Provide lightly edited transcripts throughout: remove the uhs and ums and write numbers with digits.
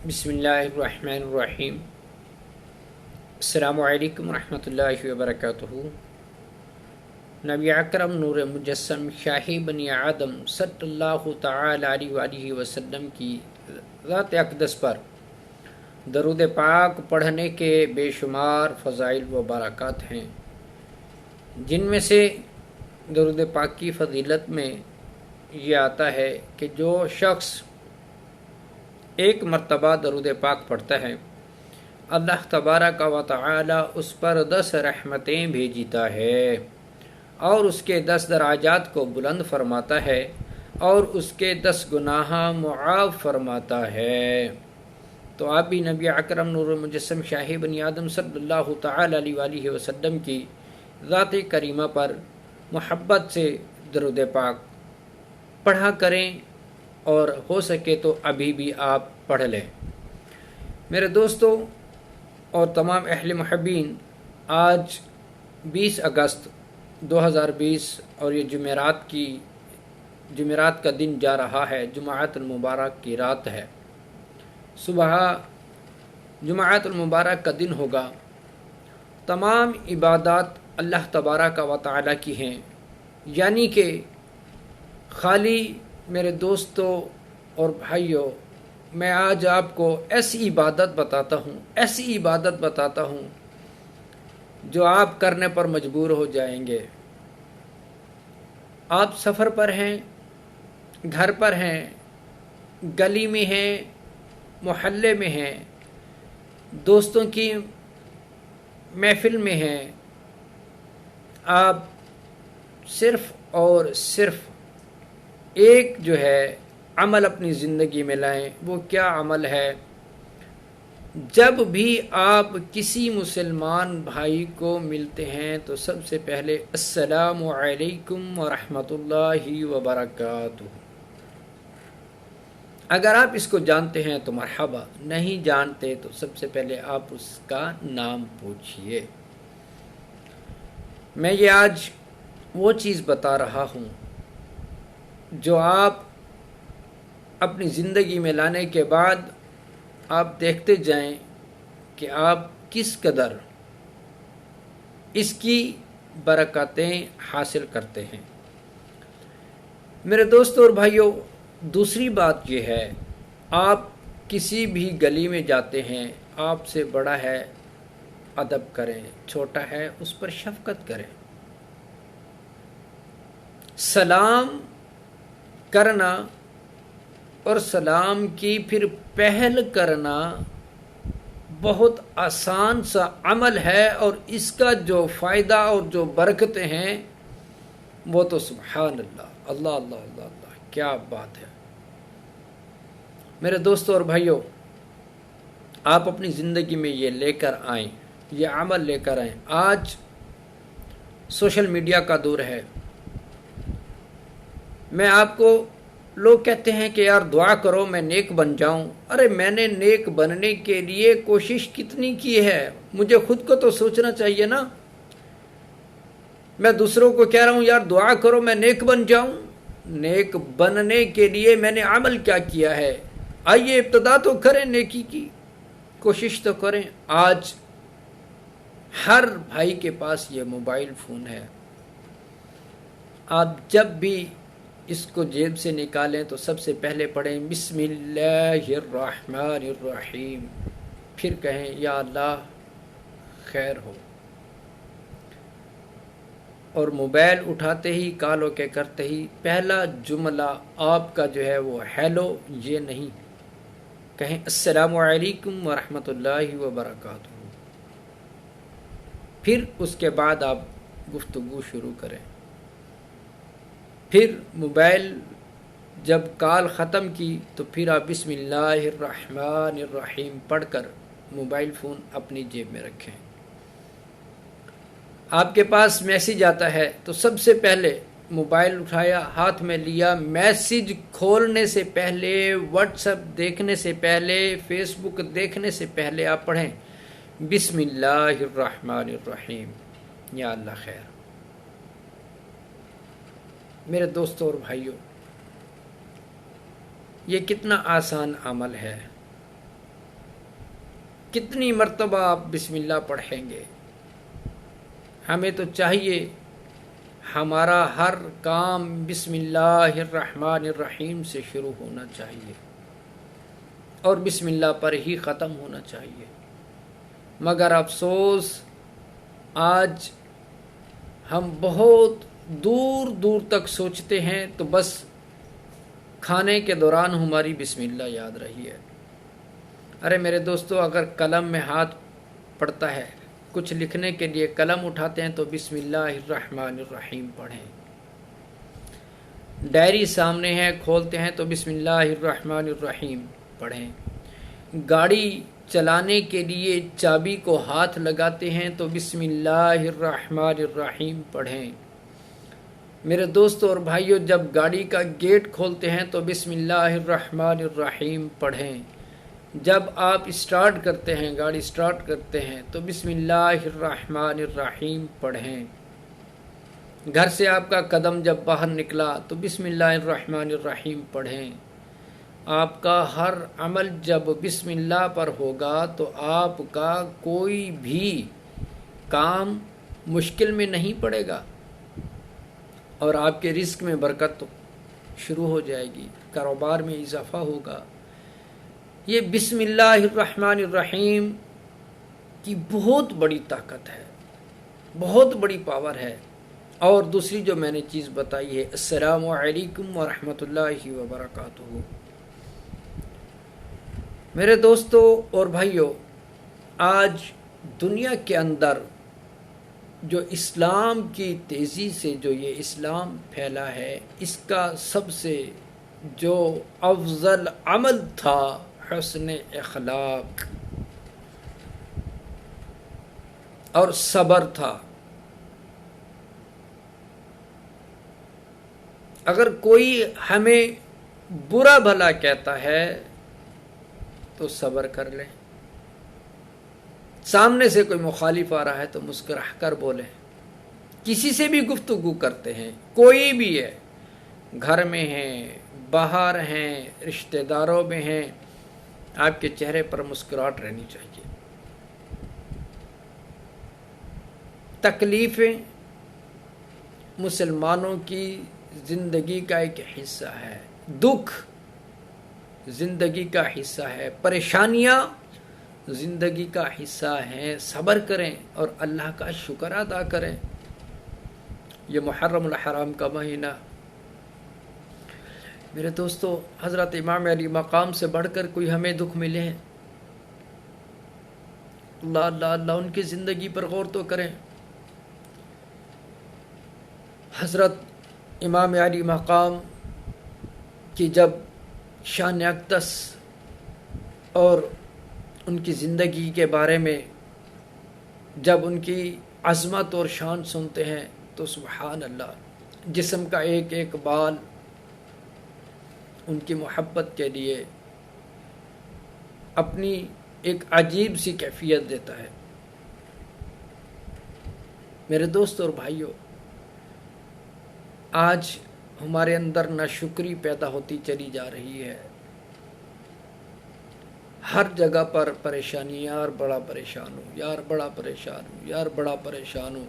بسم اللہ الرحمن الرحیم۔ السلام علیکم ورحمۃ اللہ وبرکاتہ۔ نبی اکرم نور مجسم شاہی بنی آدم صلی اللہ تعالی علیہ وآلہ وسلم کی ذات اقدس پر درود پاک پڑھنے کے بے شمار فضائل و برکات ہیں، جن میں سے درود پاک کی فضیلت میں یہ آتا ہے کہ جو شخص ایک مرتبہ درود پاک پڑھتا ہے، اللہ تبارک و تعالی اس پر 10 رحمتیں بھیجتا ہے اور اس کے 10 درجات کو بلند فرماتا ہے اور اس کے 10 گناہ معاف فرماتا ہے۔ تو آپ بھی نبی اکرم نور مجسم شاہی بنی آدم صلی اللہ تعالی علیہ وآلہ وسلم کی ذات کریمہ پر محبت سے درود پاک پڑھا کریں، اور ہو سکے تو ابھی بھی آپ پڑھ لیں۔ میرے دوستوں اور تمام اہل محبین، آج 20 اگست 2020 اور یہ جمعرات کا دن جا رہا ہے، جمعۃ المبارک کی رات ہے۔ صبح جمعۃ المبارک کا دن ہوگا۔ تمام عبادات اللہ تبارک و تعالی کی ہیں، یعنی کہ خالی میرے دوستوں اور بھائیوں، میں آج آپ کو ایسی عبادت بتاتا ہوں جو آپ کرنے پر مجبور ہو جائیں گے۔ آپ سفر پر ہیں، گھر پر ہیں، گلی میں ہیں، محلے میں ہیں، دوستوں کی محفل میں ہیں، آپ صرف اور صرف ایک جو ہے عمل اپنی زندگی میں لائیں۔ وہ کیا عمل ہے؟ جب بھی آپ کسی مسلمان بھائی کو ملتے ہیں تو سب سے پہلے السلام علیکم ورحمۃ اللہ وبرکاتہ۔ اگر آپ اس کو جانتے ہیں تو مرحبا، نہیں جانتے تو سب سے پہلے آپ اس کا نام پوچھئے۔ میں یہ آج وہ چیز بتا رہا ہوں جو آپ اپنی زندگی میں لانے کے بعد آپ دیکھتے جائیں کہ آپ کس قدر اس کی برکاتیں حاصل کرتے ہیں۔ میرے دوستوں اور بھائیوں، دوسری بات یہ ہے، آپ کسی بھی گلی میں جاتے ہیں، آپ سے بڑا ہے ادب کریں، چھوٹا ہے اس پر شفقت کریں۔ سلام کرنا اور سلام کی پھر پہل کرنا بہت آسان سا عمل ہے، اور اس کا جو فائدہ اور جو برکتیں ہیں وہ تو سبحان اللہ، اللہ اللہ اللہ اللہ، کیا بات ہے۔ میرے دوستوں اور بھائیوں، آپ اپنی زندگی میں یہ لے کر آئیں، یہ عمل لے کر آئیں۔ آج سوشل میڈیا کا دور ہے۔ میں آپ کو لوگ کہتے ہیں کہ یار دعا کرو میں نیک بن جاؤں۔ ارے میں نے نیک بننے کے لیے کوشش کتنی کی ہے، مجھے خود کو تو سوچنا چاہیے نا۔ میں دوسروں کو کہہ رہا ہوں یار دعا کرو میں نیک بن جاؤں، نیک بننے کے لیے میں نے عمل کیا کیا ہے؟ آئیے ابتدا تو کریں، نیکی کی کوشش تو کریں۔ آج ہر بھائی کے پاس یہ موبائل فون ہے۔ آپ جب بھی اس کو جیب سے نکالیں تو سب سے پہلے پڑھیں بسم اللہ الرحمن الرحیم، پھر کہیں یا اللہ خیر ہو، اور موبائل اٹھاتے ہی کال اوکے کرتے ہی پہلا جملہ آپ کا جو ہے وہ ہیلو یہ نہیں، کہیں السلام علیکم ورحمۃ اللہ وبرکاتہ۔ پھر اس کے بعد آپ گفتگو شروع کریں۔ پھر موبائل جب کال ختم کی تو پھر آپ بسم اللہ الرحمن الرحیم پڑھ کر موبائل فون اپنی جیب میں رکھیں۔ آپ کے پاس میسیج آتا ہے تو سب سے پہلے موبائل اٹھایا، ہاتھ میں لیا، میسیج کھولنے سے پہلے، واٹس ایپ دیکھنے سے پہلے، فیس بک دیکھنے سے پہلے آپ پڑھیں بسم اللہ الرحمن الرحیم، یا اللہ خیر۔ میرے دوستوں اور بھائیوں، یہ کتنا آسان عمل ہے۔ کتنی مرتبہ آپ بسم اللہ پڑھیں گے؟ ہمیں تو چاہیے ہمارا ہر کام بسم اللہ الرحمن الرحیم سے شروع ہونا چاہیے اور بسم اللہ پر ہی ختم ہونا چاہیے، مگر افسوس آج ہم بہت دور دور تک سوچتے ہیں تو بس کھانے کے دوران ہماری بسم اللہ یاد رہی ہے۔ ارے میرے دوستو، اگر قلم میں ہاتھ پڑتا ہے، کچھ لکھنے کے لیے قلم اٹھاتے ہیں تو بسم اللہ الرحمن الرحیم پڑھیں۔ ڈائری سامنے ہے، کھولتے ہیں تو بسم اللہ الرحمن الرحیم پڑھیں۔ گاڑی چلانے کے لیے چابی کو ہاتھ لگاتے ہیں تو بسم اللہ الرحمن الرحیم پڑھیں۔ میرے دوستو اور بھائیو، جب گاڑی کا گیٹ کھولتے ہیں تو بسم اللہ الرحمن الرحیم پڑھیں۔ جب آپ اسٹارٹ کرتے ہیں، گاڑی اسٹارٹ کرتے ہیں تو بسم اللہ الرحمن الرحیم پڑھیں۔ گھر سے آپ کا قدم جب باہر نکلا تو بسم اللہ الرحمن الرحیم پڑھیں۔ آپ کا ہر عمل جب بسم اللہ پر ہوگا تو آپ کا کوئی بھی کام مشکل میں نہیں پڑے گا اور آپ کے رزق میں برکت شروع ہو جائے گی، کاروبار میں اضافہ ہوگا۔ یہ بسم اللہ الرحمن الرحیم کی بہت بڑی طاقت ہے، بہت بڑی پاور ہے۔ اور دوسری جو میں نے چیز بتائی ہے، السلام علیکم ورحمۃ اللہ وبرکاتہ۔ میرے دوستو اور بھائیو، آج دنیا کے اندر جو اسلام کی تیزی سے جو یہ اسلام پھیلا ہے، اس کا سب سے جو افضل عمل تھا حسن اخلاق اور صبر تھا۔ اگر کوئی ہمیں برا بھلا کہتا ہے تو صبر کر لیں، سامنے سے کوئی مخالف آ رہا ہے تو مسکرا کر بولیں۔ کسی سے بھی گفتگو کرتے ہیں، کوئی بھی ہے، گھر میں ہیں، باہر ہیں، رشتہ داروں میں ہیں، آپ کے چہرے پر مسکراہٹ رہنی چاہیے۔ تکلیفیں مسلمانوں کی زندگی کا ایک حصہ ہے، دکھ زندگی کا حصہ ہے، پریشانیاں زندگی کا حصہ ہیں۔ صبر کریں اور اللہ کا شکر ادا کریں۔ یہ محرم الحرام کا مہینہ، میرے دوستو، حضرت امام علی مقام سے بڑھ کر کوئی ہمیں دکھ ملے ہیں؟ اللہ اللہ اللہ، ان کی زندگی پر غور تو کریں۔ حضرت امام علی مقام کی جب شان اقدس اور ان کی زندگی کے بارے میں جب ان کی عظمت اور شان سنتے ہیں تو سبحان اللہ، جسم کا ایک ایک بال ان کی محبت کے لیے اپنی ایک عجیب سی کیفیت دیتا ہے۔ میرے دوست اور بھائیوں، آج ہمارے اندر ناشکری پیدا ہوتی چلی جا رہی ہے۔ ہر جگہ پر پریشانی، یار بڑا پریشان ہوں، یار بڑا پریشان ہوں، یار بڑا پریشان ہوں،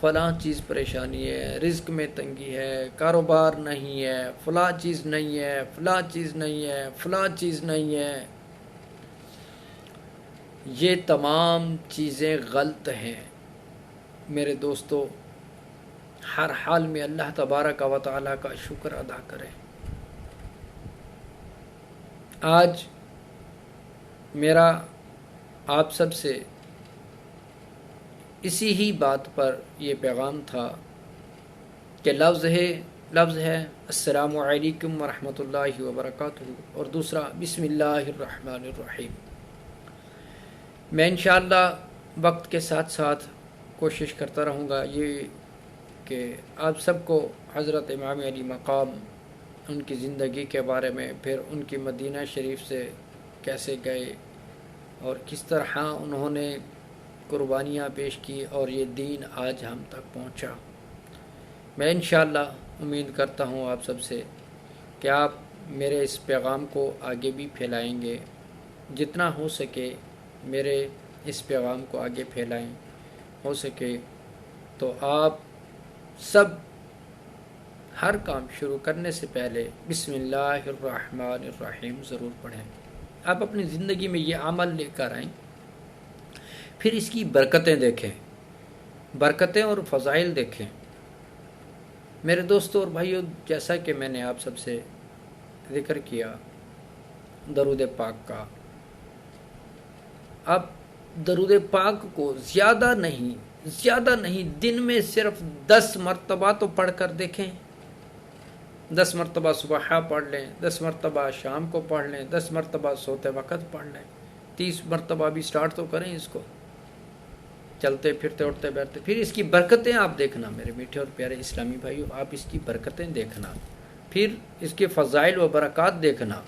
فلاں چیز پریشانی ہے، رزق میں تنگی ہے، کاروبار نہیں ہے، فلاں چیز نہیں ہے، فلاں چیز نہیں ہے، فلاں چیز نہیں ہے۔ یہ تمام چیزیں غلط ہیں میرے دوستو۔ ہر حال میں اللہ تبارک و تعالیٰ کا شکر ادا کریں۔ آج میرا آپ سب سے اسی ہی بات پر یہ پیغام تھا کہ لفظ ہے السلام علیکم ورحمۃ اللہ وبرکاتہ، اور دوسرا بسم اللہ الرحمن الرحیم۔ میں انشاءاللہ وقت کے ساتھ ساتھ کوشش کرتا رہوں گا یہ کہ آپ سب کو حضرت امام علی مقام، ان کی زندگی کے بارے میں، پھر ان کی مدینہ شریف سے کیسے گئے اور کس طرح انہوں نے قربانیاں پیش کی اور یہ دین آج ہم تک پہنچا۔ میں انشاءاللہ امید کرتا ہوں آپ سب سے کہ آپ میرے اس پیغام کو آگے بھی پھیلائیں گے، جتنا ہو سکے میرے اس پیغام کو آگے پھیلائیں، ہو سکے تو آپ سب ہر کام شروع کرنے سے پہلے بسم اللہ الرحمن الرحیم ضرور پڑھیں۔ آپ اپنی زندگی میں یہ عمل لے کر آئیں، پھر اس کی برکتیں دیکھیں، برکتیں اور فضائل دیکھیں۔ میرے دوستوں اور بھائیوں، جیسا کہ میں نے آپ سب سے ذکر کیا درود پاک کا، آپ درود پاک کو زیادہ نہیں دن میں صرف 10 مرتبہ تو پڑھ کر دیکھیں۔ 10 مرتبہ صبح پڑھ لیں، 10 مرتبہ شام کو پڑھ لیں، 10 مرتبہ سوتے وقت پڑھ لیں، 30 مرتبہ بھی سٹارٹ تو کریں اس کو، چلتے پھرتے اٹھتے بیٹھتے۔ پھر اس کی برکتیں آپ دیکھنا میرے میٹھے اور پیارے اسلامی بھائیوں، آپ اس کی برکتیں دیکھنا، پھر اس کے فضائل و برکات دیکھنا۔